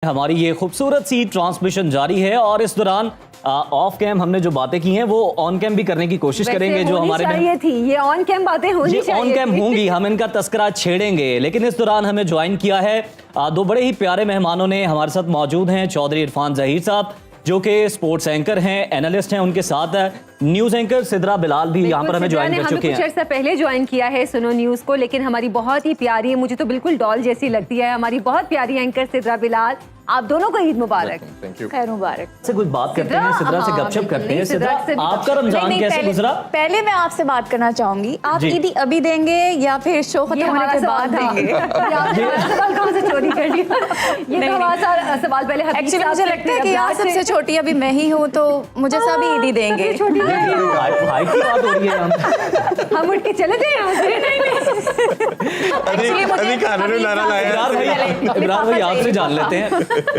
हमारी ये खूबसूरत सी ट्रांसमिशन जारी है और इस दौरान ऑफ कैम हमने जो बातें की हैं वो ऑन कैम भी करने की कोशिश करेंगे। जो हमारे चाहिए थी ये ऑन कैम बातें होनी चाहिए, ऑन कैम होंगी, हम इनका तस्करा छेड़ेंगे। लेकिन इस दौरान हमें ज्वाइन किया है दो बड़े ही प्यारे मेहमानों ने। हमारे साथ मौजूद हैं चौधरी इरफान जहीर साहब जो कि स्पोर्ट्स एंकर हैं, एनालिस्ट हैं। उनके साथ न्यूज एंकर सिद्रा बिलाल भी यहाँ पर हमें ज्वाइन कर चुके हैं। कुछ अर्सा पहले ज्वाइन किया है सुनो न्यूज को, लेकिन हमारी बहुत ही प्यारी है, मुझे तो बिल्कुल डॉल जैसी लगती है हमारी बहुत प्यारी एंकर सिद्रा बिलाल। आप दोनों को ईद मुबारक, खैर मुबारक। से कुछ बात करते हैं, सिद्रा से गपशप करते हैं। सिद्रा, आपका रमजान कैसे गुजरा? पहले मैं आपसे बात करना चाहूंगी, आप ईदी अभी देंगे या फिर शो खत्म होने के बाद देंगे? सवाल कहाँ से चोरी कर लिया? ये हमारा सवाल पहले एक्चुअली मुझे लगता है कि यहाँ सबसे छोटी अभी मैं ही हूँ, तो मुझे सभी ईदी देंगे। भाई की बात हो रही है, हम उठ के चले जाए यहाँ से। इमरान भाई आपसे जान लेते हैं,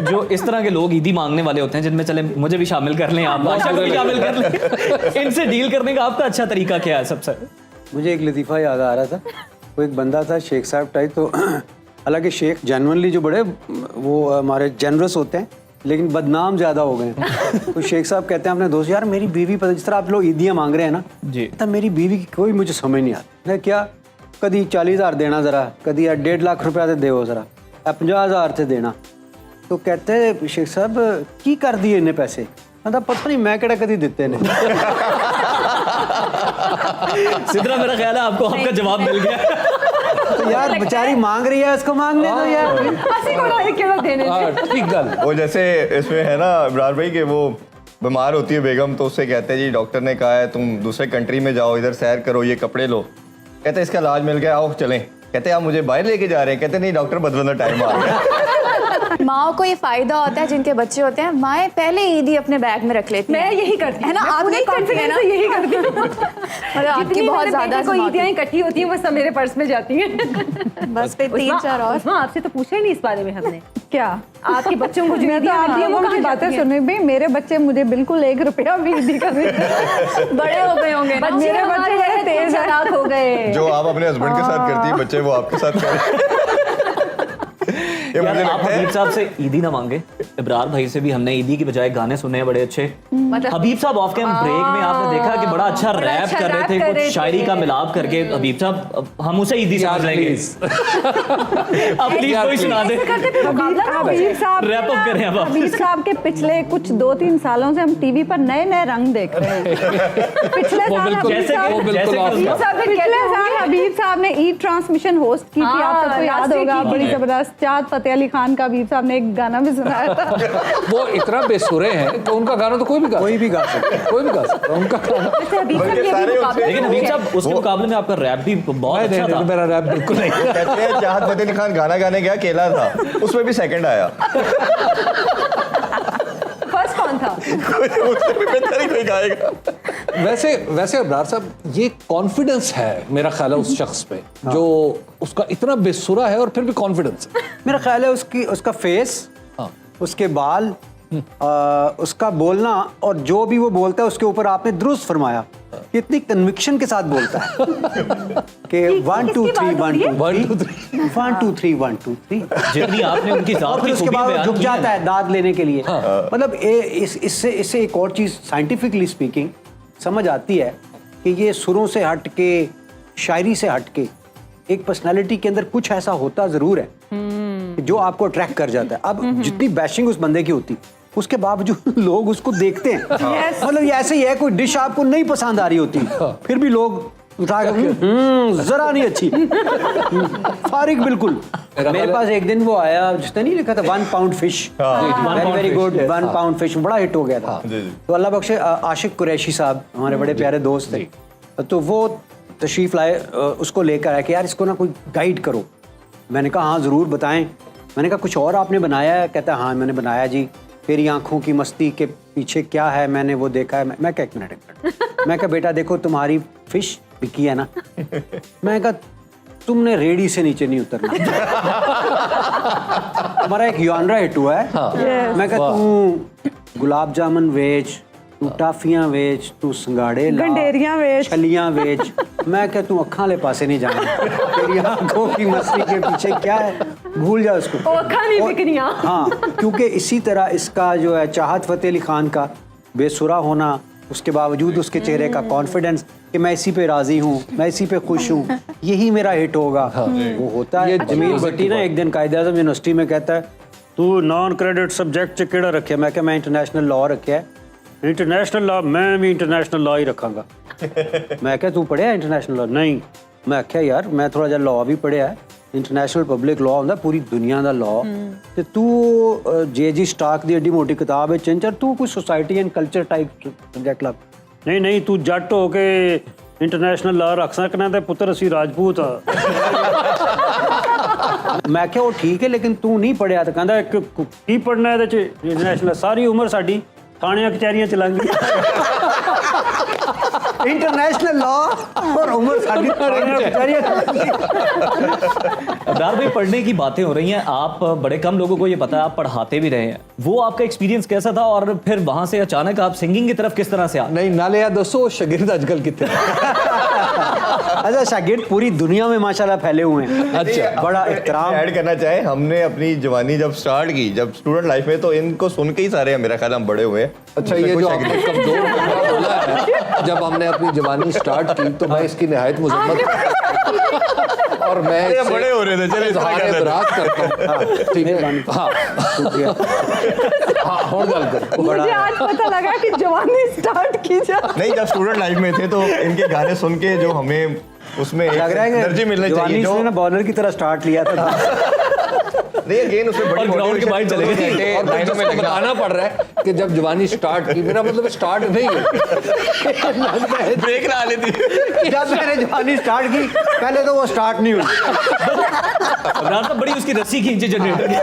जो इस तरह के लोग ईदी मांगने वाले होते हैं जिनमें चले मुझे भी शामिल कर लें, आप शामिल कर लें, इनसे डील करने का आपका अच्छा तरीका क्या है? सबसे मुझे एक लतीफ़ा याद आ रहा था। वो एक बंदा था शेख साहब टाइप, तो हालांकि शेख जेनुअनली जो बड़े वो हमारे जेनरस होते हैं लेकिन बदनाम ज़्यादा हो गए। तो शेख साहब कहते हैं अपने दोस्त, यार मेरी बीवी, पता जिस तरह आप लोग ईदियाँ मांग रहे हैं ना जी, तो मेरी बीवी की कोई मुझे समझ नहीं आती। मैं क्या कभी 40,000 देना ज़रा, कभी 1.5 लाख रुपया तो देव ज़रा, 50,000 से देना। तो कहते शेख साहब की कर दिए इन्हें पैसे? मतलब पता नहीं मैं केड़ा कभी देते ने। सिद्रा मेरा ख्याल है आपको आपका जवाब मिल गया। तो यार बेचारी मांग रही है, इसको मांगने दो यार। ठीक गल। वो जैसे इसमें है ना इमरान भाई के वो बीमार होती है बेगम, तो उससे कहते हैं जी डॉक्टर ने कहा है तुम दूसरे कंट्री में जाओ, इधर सैर करो, ये कपड़े लो। कहते इसका इलाज मिल गया, आओ चलें। कहते आप मुझे बाहर लेके जा रहे हैं? कहते नहीं डॉक्टर बदलने टाइम आ गया। माओ को ये फायदा होता है, जिनके बच्चे होते हैं माएँ पहले ईदी अपने बैग में रख लेती हैं। मैं यही करती है ना, आप नहीं करती है ना? यही करती हूँ। मतलब आपकी बहुत ज्यादा कोई ईदियाँ इकट्ठी होती हैं, वो सब मेरे पर्स में जाती हैं। बस फिर 3-4 और। आपसे तो पूछा ही नहीं इस बारे में हमने। क्या आपके बच्चों को जो मैं तो आप लोगों की बातें सुनी भी, मेरे बच्चे मुझे बिल्कुल 1 रुपया भी ईदी का बड़े हो गए होंगे ना? मेरे बच्चे बड़े तेज हो गए। जो आप अपने हस्बैंड के साथ करती है, बच्चे वो आपके साथ करें। यार आप हबीब साहब से ईदी ना मांगे, इब्रार भाई से भी हमने ईदी की बजाय गाने सुने हैं बड़े अच्छे। हबीब साहब ऑफ कैम ब्रेक में आपने देखा कि बड़ा अच्छा रैप कर रहे थे, कुछ शायरी का मिलाप करके। हबीब साहब हम उसे ईदी समझ लेंगे, अब प्लीज कोई सुना दे। हबीब साहब रैप अप करें अब। हबीब साहब के पिछले कुछ 2-3 सालों से हम टीवी पर नए नए रंग देख रहे हैं। पिछले साल हबीब साहब ने ईद ट्रांसमिशन होस्ट की थी, आप सबको याद होगा, बड़ी जबरदस्त। चाँद फतेह अली खान का हबीब साहब ने एक गाना भी सुनाया था। वो इतना बेसुरे हैं कि उनका गाना तो कोई भी गा सकता है, कोई भी गा सकता है उनका गाना। लेकिन हबीब साहब उसके मुकाबले में आपका रैप भी बहुत अच्छा था। मेरा रैप बिल्कुल नहीं। कहते हैं चाहत फतेह अली खान गाना गाने गया, केला था, उसमें भी सेकंड आया। फर्स्ट कौन था? उससे भी बेहतर ही कोई गाएगा। वैसे अब्रार साहब, ये कॉन्फिडेंस है मेरा ख्याल है उस शख्स पे, जो उसका इतना बेसुरा है और फिर भी कॉन्फिडेंस है। मेरा ख्याल है उसका फेस, उसके बाल, उसका बोलना, और जो भी वो बोलता है उसके ऊपर आपने दुरुस्त फरमाया, इतनी कन्विक्शन के साथ बोलता है कि 1 2 3 1 2 3 1 2 3। जितनी आपने उनकी और फिर उसके बाद झुक जाता है दाद लेने के लिए। मतलब इससे एक और चीज साइंटिफिकली स्पीकिंग समझ आती है कि ये सुरों से हट के, शायरी से हट के, एक पर्सनालिटी के अंदर कुछ ऐसा होता जरूर है जो आपको अट्रैक्ट कर जाता है। अब जितनी बैशिंग उस बंदे की होती, उसके बावजूद लोग उसको देखते हैं। मतलब ये ऐसे ही है, कोई डिश आपको नहीं पसंद आ रही होती, फिर भी लोग उठा कर जरा नहीं अच्छी, फारिग बिल्कुल। मेरे पास एक दिन वो आया जिसने नहीं लिखा था 1 pound fish, very good 1 pound fish, बड़ा हिट हो गया था। तो अल्लाह बख्शे आशिक कुरैशी साहब हमारे बड़े प्यारे दोस्त थे, तो वो तशरीफ लाए, उसको लेकर आया कि यार इसको ना कोई गाइड करो। मैंने कहा हाँ ज़रूर बताएं। मैंने कहा कुछ और आपने बनाया है? कहता है हाँ मैंने बनाया जी, तेरी आंखों की मस्ती के पीछे क्या है मैंने वो देखा है। मैं क्या, एक मिनट। मैं कहा बेटा देखो तुम्हारी फिश बिकी है ना। मैं कहा तुमने रेडी से नीचे नहीं उतरना। हमारा एक यॉनरा हिट हुआ है। मैं कहा तू गुलाब जामुन वेज, ਤੂੰ ਟਾਫੀਆਂ ਵੇਚ, ਤੂੰ ਸੰਗਾੜੇ ਲਾ, गंडेरियां वेच। छलियां बेच। मैं क्या तू अखा ले पासे नहीं जाना, तेरी आंखों की मस्ती के पीछे क्या है, भूल जा उसको। ओ, अखा नहीं और- बिकनियां। हाँ, क्योंकि इसी तरह इसका जो है चाहत फतेह अली खान का बेसुरा होना, उसके बावजूद उसके चेहरे का कॉन्फिडेंस कि मैं इसी पे राजी हूँ, मैं इसी पे खुश हूँ, यही मेरा हिट होगा, वो होता है। जमील भट्टी ना एक दिन कायदे आज़म यूनिवर्सिटी में कहता है, तू नॉन क्रेडिट सब्जेक्ट च केड़ा रखे, मैं क्या मैं इंटरनेशनल लॉ रखे है, इंटरनेशनल लॉ, मैं भी इंटरनेशनल लॉ ही रखांगा। मैं क्या तू पढ़िया इंटरनेशनल लॉ? नहीं। मैं आख्या यार मैं थोड़ा जिहा लॉ भी पढ़िया है, इंटरनेशनल पब्लिक लॉ ਹੁੰਦਾ पूरी दुनिया ਦਾ लॉ, ਤੇ ਤੂੰ ਜੇ ਸਟਾਕ ਦੀ ਏਡੀ ਮੋਟੀ ਕਿਤਾਬ ਹੈ ਚੰਚਰ, ਤੂੰ ਕੋਈ society and culture type subject ਲਾ। ਨਹੀਂ ਨਹੀਂ ਤੂੰ ਜੱਟ ਹੋ ਕੇ ਇੰਟਰਨੈਸ਼ਨਲ ਲਾ ਰੱਖ ਸਕਣਾ ਤੇ ਪੁੱਤਰ ਅਸੀਂ ਰਾਜਪੂਤ ਆ। ਮੈਂ ਕਿਹਾ ਉਹ ਠੀਕ ਹੈ ਲੇਕਿਨ ਤੂੰ ਨਹੀਂ ਪੜਿਆ, ਤਾਂ ਕਹਿੰਦਾ ਕੀ ਪੜਨਾ ਇਹਦੇ ਚ, ਇੰਟਰਨੈਸ਼ਨਲ ਸਾਰੀ ਉਮਰ ਸਾਡੀ ਥਾਣਿਆਂ ਕਚਹਿਰੀਆਂ ਚ ਲੰਘ ਗਈ। इंटरनेशनल लॉ और उम्र साड़ी अब्रार भाई, पढ़ने की बातें हो रही हैं, आप बड़े कम लोगों को ये पता है आप पढ़ाते भी रहे हैं, वो आपका एक्सपीरियंस कैसा था और फिर वहां से अचानक आप सिंगिंग की तरफ किस तरह से आए? नहीं नाले यार दोस्तों, शागिर्द आजकल कितने अच्छा शागिर्द पूरी दुनिया में माशाल्लाह फैले हुए हैं। अच्छा, बड़ा एहतराम। ऐड करना चाहे, हमने अपनी जवानी जब स्टार्ट की, जब स्टूडेंट लाइफ में, तो इनको सुन के ही सारे मेरा ख्याल हम बड़े हुए हैं। अच्छा ये जो आपने कमजोर बंदा बोला है, जब हमने अपनी जवानी स्टार्ट की तो मैं इसकी निहायत मुजम्मत और मैं ये बड़े हो रहे थे, चलिए इसका इजहार क्या एतराज करता हूं। ठीक है, हाँ हाँ और गल कर। मुझे आज पता लगा कि जवानी स्टार्ट की जा। नहीं, जब स्टूडेंट लाइफ में थे तो इनके गाने सुन के जो हमें उसमें लग रहा है एनर्जी कि मिलनी जवानी चाहिए, से ना जो बॉलर की तरह स्टार्ट लिया था। नहीं अगेन उसमें बड़ी और ग्राउंड के बाहर चले गए। घंटे और लाइनों में जिसको लगना। बताना पड़ रहा है कि जब जवानी स्टार्ट की, मेरा मतलब स्टार्ट नहीं है, ब्रेक ला लेती। जब मैंने जवानी स्टार्ट की पहले तो वो स्टार्ट नहीं हुई। अब्रार साहब बड़ी उसकी रस्सी खींचे जनरेटर की।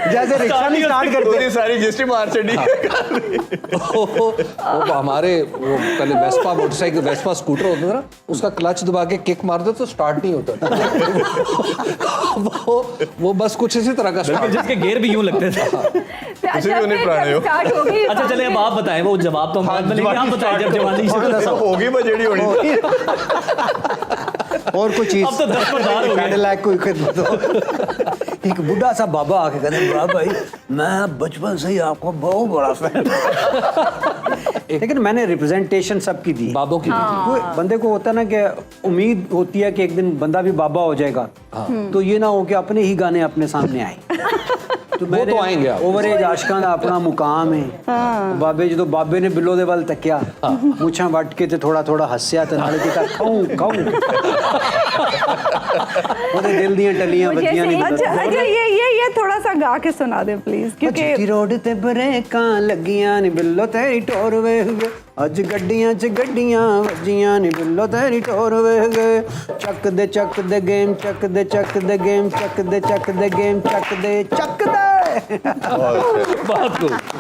जैसे रिक्शा नहीं स्टार्ट करते। पूरी सारी जिस्ट्री मार चढ़ी। वो हमारे वो पहले वेस्पा मोटरसाइकिल, वेस्पा स्कूटर होता था ना, उसका क्लच दबा के किक मार दो तो स्टार्ट नहीं होता था। वो बस कुछ इसी तरह का बिल्कुल, स्टार्ट। जिसके गियर भी यूं लगते थे। भी उन्हें पुराने हो। स्टार्ट हो गई। अच्छा चलिए अब आप बताएं, वो जवाब तो हम बाद में लेंगे, आप बताएं जब जवानी शुरू होगी बजेड़ी होनी थी। और कोई चीज अब तो दस्तरदार हो गए। साढ़े लाख कोई खिदमत हो। एक बुढ़ा सा बाबा आके कहते बड़ा भाई मैं बचपन से ही आपको बहुत बड़ा फैन। लेकिन मैंने रिप्रेजेंटेशन सबकी दी, बाबों की कोई बंदे को होता है ना कि उम्मीद होती है कि एक दिन बंदा भी बाबा हो जाएगा, तो ये ना हो कि अपने ही गाने अपने सामने आए। तो वो तो आएंगे आप। ओवर एज आशकां दा अपना मुकाम है। बाबे जो बाबे ने बिल्लो दे वल तकिया, मुछां वट के ते थोड़ा थोड़ा हस्सिया ते नाले कीता खाऊं खाऊं। ओदे दिल दियां टलियां बजियां नहीं। अच्छा अच्छा ये थोड़ा सा गा के सुना दे प्लीज, क्योंकि क्योंकि रोड ते ब्रेकां लगियां नी बिल्लो तेरी टोर वेख गे, अज गड्डियां च गड्डियां वजियां नी बिल्लो तेरी टोर वेख गे, चक दे गेम चक दे गेम चक दे गेम चक दे। बहुत खूब।